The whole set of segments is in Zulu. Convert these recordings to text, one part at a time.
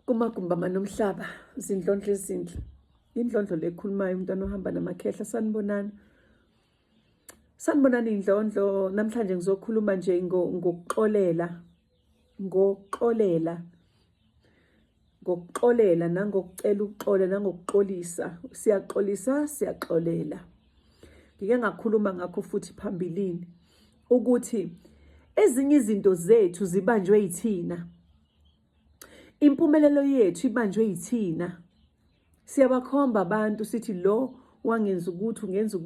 Kumagumba manomhlaba zindlondlo ezinhle. Indlondlo lekhulumayo umntwana ohamba namakhehla. Sanibonani indlondlo. Namhlanje ngizokhuluma nje ngokuxolela nangokucela ukuxola nangokuxolisa. Siyaxolela. Ngike ngakhuluma ngakho futhi phambilini ukuthi ezinye izinto zethu zibanjwe yithina. Impumelelo yethu ibanjwe yithina. Siyabakhomba abantu sithi lo wangenza ukuthi ungenza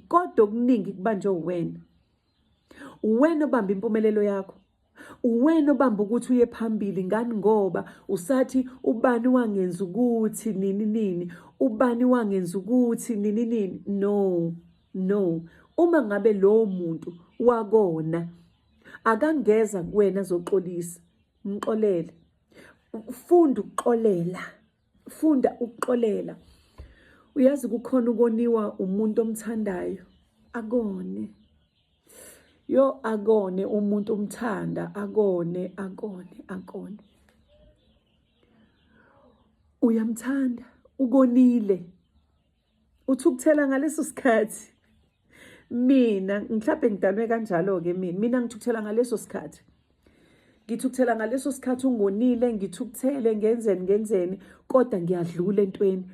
kodwa okuningi kubanjwe uwena. Uwena obamba impumelelo yakho. Uwena obamba ukuthi uye phambili ngani ngoba usathi ubani wangenza ukuthi nini. Ubani wangenza ukuthi nini. No. Uma ngabe lo muntu wakona akangeza kuwena zoxolisa, mxolele. Funda ukuxolela. Uyazi kukhona ukoniwa umuntu omthandayo. Akone umuntu umthanda. Akone. Uyamthanda, ukonile. Uthukuthela ngaleso sikhathi. Mina mhlawumbe ngidalwe kanjalo-ke mina ngithukuthela ngaleso sikhathi. Ngithukuthela ngaleso sikhathi ungonile, ngithukuthele ngenzeni kodwa ngiyadlula entweni.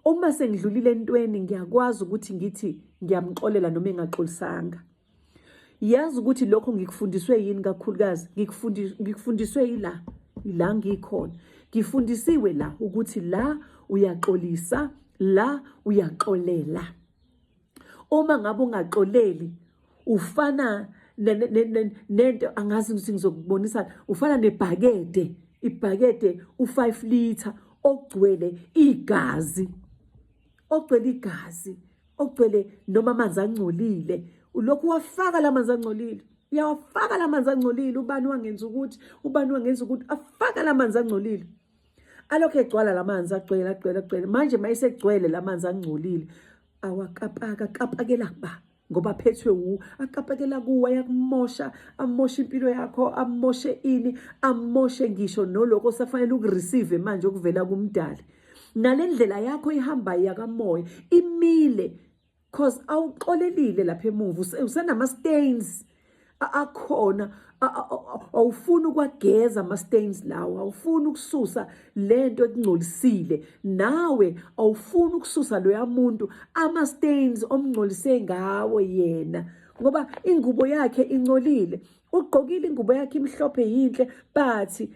Uma sengidlulile entweni ngiyakwazi ukuthi ngithi ngiyamxolela noma engaxolisanga. Yazi ukuthi lokho ngikufundiswe yini kakhulukazi? Ngikufundiswe ila ngikhona. Ngifundisiwe la ukuthi la uyaxolisa, la uyaxolela. Uma ngabe ungaxoleli ufana nento angazi ukuthi ngizokubonisa, ufana nebhakede. Ibhakede u5 litha ogcwele igazi. Ogcwele noma amanzi angcolile. Ulokhu wafaka lamanzi angcolile. Uyawafaka lamanzi angcolile. Ubani wangenza ukuthi afaka lamanzi angcolile. Alokho egcwala lamanzi agcwele. Manje mayisegcwele lamanzi angcolile akapakela ba ngoba phethwe akapakela kuwe ayakumosha, amosha impilo yakho, amoshe amoshe ngisho noloko osafanele ukureceive manje okuvela kumdali. Nalendlela yakho ihambayo yakamoya imile cause awuxolelile lapha emuva usanama stains akhona. Awufuni ukwageza ama-stains lawo, awufuni ukususa lento ekungcolisile. Nawe awufuni ukususa loya muntu ama-stains omngcolise ngawo yena ngoba ingubo yakhe ingcolile. Ugqokile ingubo yakhe imhlophe yinhle but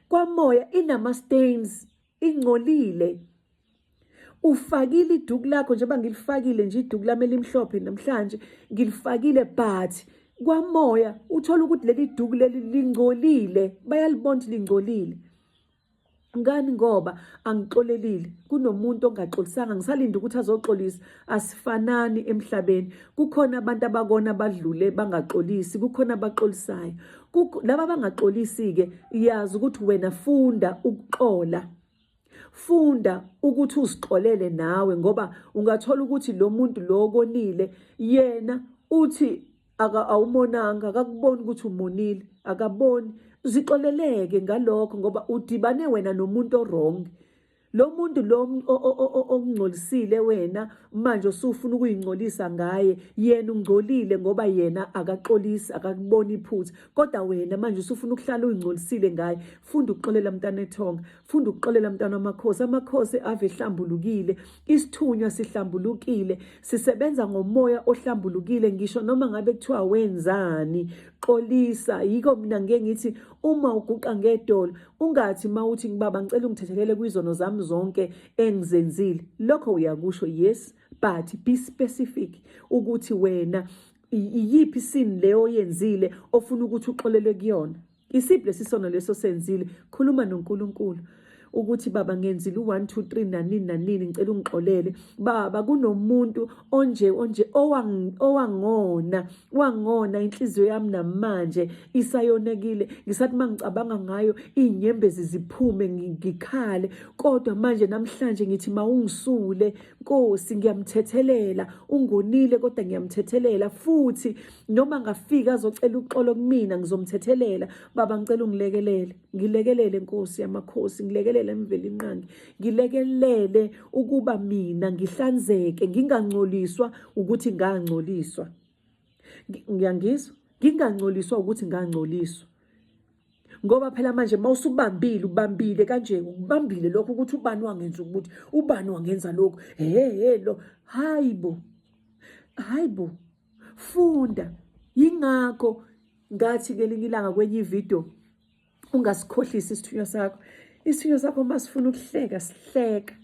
kwamoya inama-stains, ingcolile. Ufakile iduku lakho njengoba ngilifakile nje iduku lami elimhlophe namhlanje ngilifakile but kwamoya uthola ukuthi leli duku leli lingcolile. Bayalibona lingcolile. Ngani ngoba angixolelile. Kunomuntu ongaxolisanga ngisalinde ukuthi azoxolisa. Asifanani emhlabeni. Kukhona abantu abakona badlule bangaxolisi, kukhona abaxolisayo. Laba bangaxolisi ke yazi ukuthi wena funda ukuxola. Funda ukuthi uzixolele nawe ngoba ungathola ukuthi lo muntu lo konile yena uthi awumonanga, akakuboni ukuthi umonile, akaboni. Zixoleleke ngalokho ngoba udibane wena nomuntu orong. Lo muntu lo okungcolisile wena manje usufuna ukuyingcolisa ngaye. Yena ungcolile ngoba yena akaxolisi, akakuboni iphutha. Kodwa wena manje usufuna ukuhlala uyingcolisile ngaye. Funda ukuxolela mntana ethonga. Funda ukuxolela mntana wamakhosi. Amakhosi ave ehlambulukile. Isithunywa sihlambulukile. Sisebenza ngomoya ohlambulukile ngisho noma ngabe kuthiwa wenzani. Xolisa. Yiko mina ngeke ngithi uma uguqa ngedolo ungathi mawuthi ngibaba ngicela ungithethelele kwizono zami zonke engizenzile. Lokho uyakusho yes but be specific ukuthi wena iyiphi sin leyo yenzile ofuna ukuthi uxolele kuyona. Isiphi lesisono leso senzile. Khuluma noNkulunkulu. ukuthi baba ngenzile u1 2 3 nanini nanini ngicela ungixolele baba kunomuntu onje wangona inhliziyo yami namanje isayonekile ngisathi mangicabanga ngayo inyembezi ziphume ngikhale kodwa manje namhlanje ngithi mawungisule Nkosi ngiyamthethelela ungonile kodwa ngiyamthethelela futhi noma ngafika azocela uxolo kumina ngizomthethelela baba ngicela ungilekelele ngilekelele Nkosi yamakhosi ngilekelele emvelinqangi ngilekelele ukuba mina ngihlanzeke ngingangcoliswa ukuthi ngangcoliswa ngiyangizwa ngingangcoliswa ukuthi ngangcoliswa ngoba phela manje ubambile kanje ubambile lokho ukuthi ubani wangenza ukuthi ubani wangenza lokho lo hayibo funda yingakho ngathi ngelinye ilanga kwenye ivideo ungasikhohlisi isithunywa sakho masifuna ukuhleka sihleka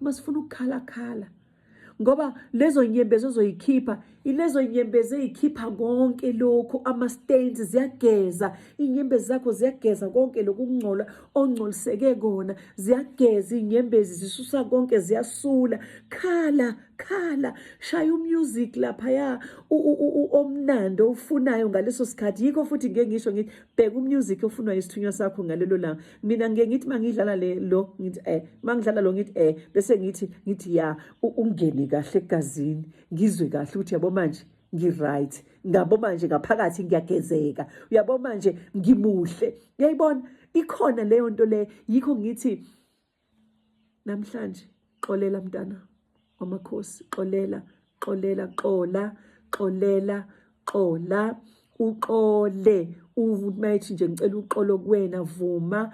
masifuna ukukhala ngoba lezo nyembezi ozoyikhipha ilezo nyembezi ezikhipha konke lokho ama-stains ziyageza inyembezi zakho ziyageza konke lokhu ukungcola ongcoliseke kona ziyageza inyembezi zisusa konke ziyasula khala shaya umusic lapha omnando ufunayo ngaleso sikhathi yikho futhi ngeke ngisho ngithi bheka umusic ofunwa isithunywa sakho ngalelo langa mina ngeke ngithi mangidlala lo ngithi mangidlala lo ngithi bese ngithi ya ungene kahle egazini ngizwe kahle ukuthi yabo manje ngi-right ngabo manje ngaphakathi ngiyagezeka uyabo manje ngimuhle uyayibona ikhona leyo nto le yikho ngithi namhlanje xolela mntana wamakhosi xola uxole umayithi nje ngicela uxolo kuwena vuma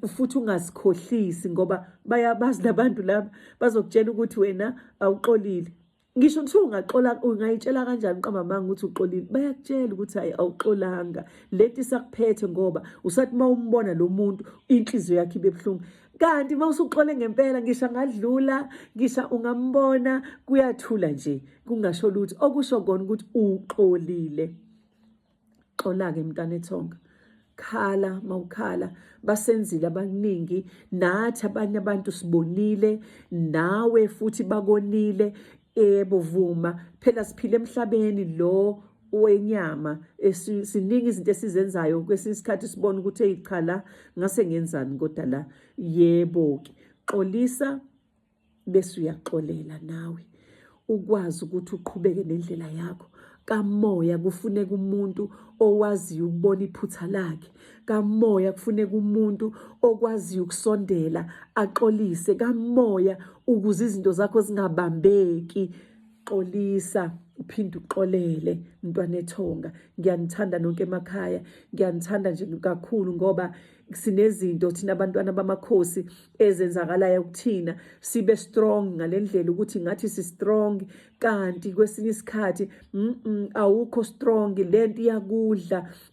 futhi ungasikhohlisi ngoba bayabazi labantu laba bazokutshela ukuthi wena awuxolile ngisho nje ungaxola ungayitshela kanjani qamba ukuthi uxolile bayakutshela ukuthi hayi awuxolanga lethi sakuphethe ngoba usathi mawumbona lo muntu inhliziyo yakhe ibebhlungu kanti mawusuxole ngempela ngisho ngadlula ngisho ungambona kuyathula nje kungasho lutho okusho kona ukuthi uxolile xola-ke mntana ethonga khala mawukhala basenzile abaningi nathi abanye abantu sibonile nawe futhi bakonile bovuma phela siphila emhlabeni lo wenyama siningi izinto esizenzayo kwesinye isikhathi sibona ukuthi eyichala ngase ngenzani kodwa la yebo-ke xolisa bese uyaxolela nawe ukwazi ukuthi uqhubeke nendlela yakho kamoya kufuneka umuntu owaziyo ukubona iphutha lakhe kamoya kufuneka umuntu okwaziyo ukusondela axolise kamoya ukuze izinto zakho zingabambeki xolisa uphinde uxolele mntwana ethonga ngiyanithanda nonke emakhaya ngiyanithanda nje kakhulu ngoba sinezinto thina abantwana bamakhosi ezenzakalayo kuthina sibe strong ngalendlela ukuthi ngathi si strong kanti kwesinye isikhathi awukho strong lento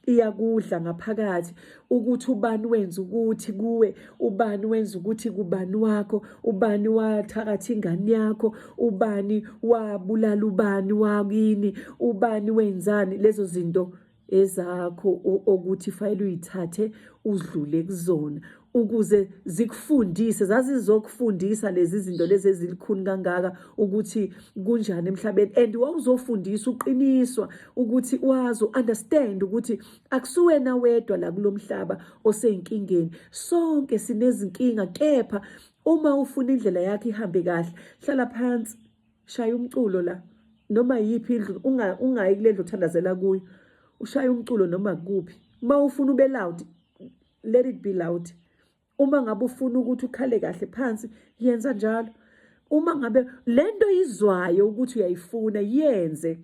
iyakudla ngaphakathi ukuthi ubani wenza ukuthi kuwe ubani wenza ukuthi kubani wakho ubani wathakatha ingane yakho ubani wabulala ubani wakini ubani wenzani lezo zinto ezakho ukuthi fayile uyithathe udlule kuzona ukuze zikufundise zazizokufundisa lezi zinto lezi ezilikhuni kangaka ukuthi kunjani emhlabeni and wawuzofundisa uqiniswa ukuthi wazi understand ukuthi akusuwena wedwa la kulomhlaba oseyinkingeni sonke sinezinkinga kepha uma ufuna indlela yakhe ihambe kahle hlala phansi shaya umculo la noma yiphi indlu ungayi kulendlu uthandazela kuyo ushaya umculo noma kuphi uma ufuna ube loud let it be loud uma ngabe ufuna ukuthi ukhale kahle phansi yenza njalo uma ngabe lento izwayo ukuthi uyayifuna yenze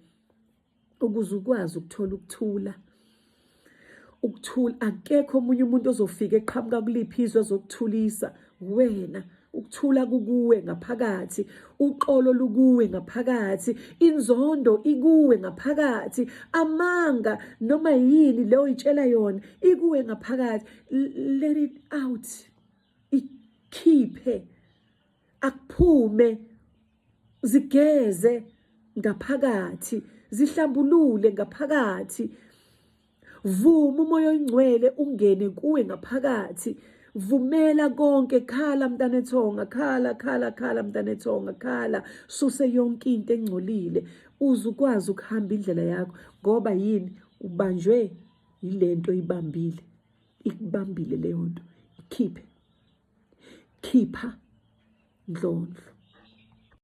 ukuze ukwazi ukuthola ukuthula akekho omunye umuntu ozofika eqhamuka kuliphi izwe ezokuthulisa wena ukuthula kukuwe ngaphakathi uxolo lukuwe ngaphakathi inzondo ikuwe ngaphakathi amanga noma yini leyo itshela yona ikuwe ngaphakathi let it out ikhiphe akuphume zigeze ngaphakathi zihlambulule ngaphakathi vuma umoya oyingcwele ungene kuwe ngaphakathi Vumela konke, khala mntana ethonga, khala mntana ethonga, khala. Suse yonke into engcolile uze ukwazi ukuhamba indlela yakho, ngoba yini? Ubanjwe yilento oyibambile, ikubambile leyo nto. Ikhiphe, khipha ndlondlo.